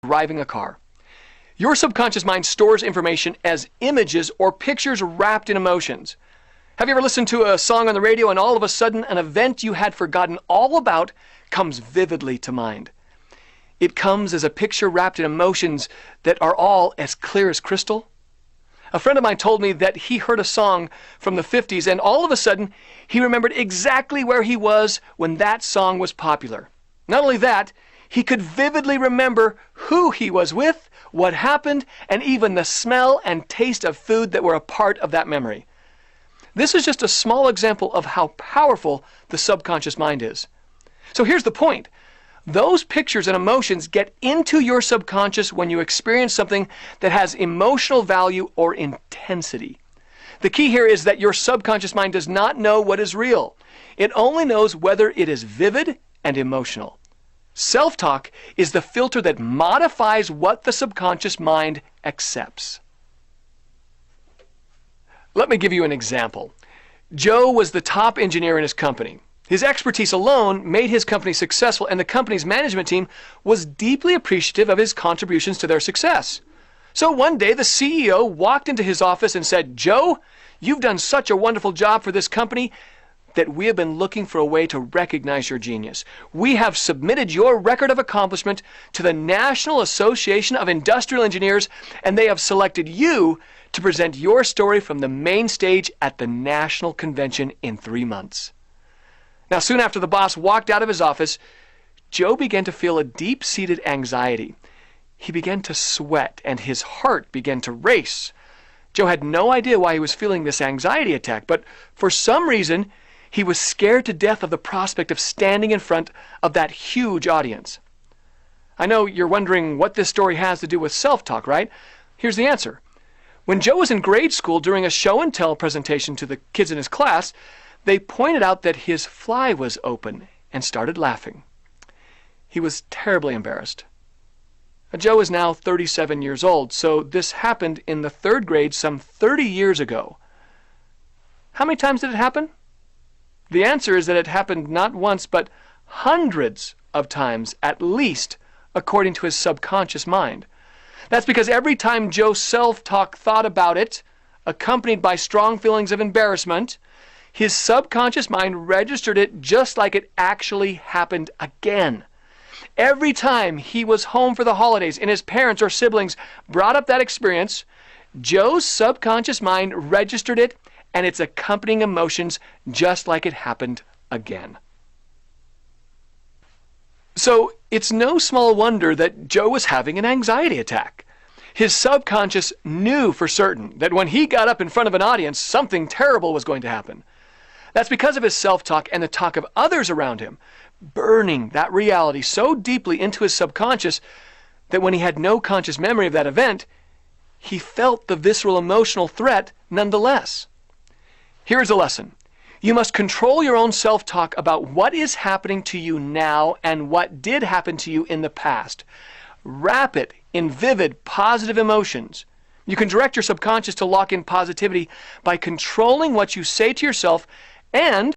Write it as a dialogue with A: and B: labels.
A: driving a car. Your subconscious mind stores information as images or pictures wrapped in emotions. Have you ever listened to a song on the radio and all of a sudden an event you had forgotten all about comes vividly to mind? It comes as a picture wrapped in emotions that are all as clear as crystal. A friend of mine told me that he heard a song from the 50s and all of a sudden he remembered exactly where he was when that song was popular. Not only that, he could vividly remember who he was with, what happened, and even the smell and taste of food that were a part of that memory. This is just a small example of how powerful the subconscious mind is. So here's the point. Those pictures and emotions get into your subconscious when you experience something that has emotional value or intensity. The key here is that your subconscious mind does not know what is real. It only knows whether it is vivid and emotional. Self-talk is the filter that modifies what the subconscious mind accepts. Let me give you an example. Joe was the top engineer in his company. His expertise alone made his company successful, and the company's management team was deeply appreciative of his contributions to their success. So one day, the CEO walked into his office and said, "Joe, you've done such a wonderful job for this company that we have been looking for a way to recognize your genius. We have submitted your record of accomplishment to the National Association of Industrial Engineers, and they have selected you to present your story from the main stage at the national convention in 3 months." Now, soon after the boss walked out of his office, Joe began to feel a deep-seated anxiety. He began to sweat, and his heart began to race. Joe had no idea why he was feeling this anxiety attack, but for some reason, he was scared to death of the prospect of standing in front of that huge audience. I know you're wondering what this story has to do with self-talk, right? Here's the answer. When Joe was in grade school during a show-and-tell presentation to the kids in his class, they pointed out that his fly was open and started laughing. He was terribly embarrassed. Joe is now 37 years old, so this happened in the 3rd grade some 30 years ago. How many times did it happen? The answer is that it happened not once, but hundreds of times at least, according to his subconscious mind. That's because every time Joe self-talk thought about it, accompanied by strong feelings of embarrassment, his subconscious mind registered it just like it actually happened again. Every time he was home for the holidays and his parents or siblings brought up that experience, Joe's subconscious mind registered it and its accompanying emotions just like it happened again. So it's no small wonder that Joe was having an anxiety attack. His subconscious knew for certain that when he got up in front of an audience, something terrible was going to happen. That's because of his self-talk and the talk of others around him, burning that reality so deeply into his subconscious that when he had no conscious memory of that event, he felt the visceral emotional threat nonetheless. Here is a lesson. You must control your own self-talk about what is happening to you now and what did happen to you in the past. Wrap it in vivid, positive emotions. You can direct your subconscious to lock in positivity by controlling what you say to yourself and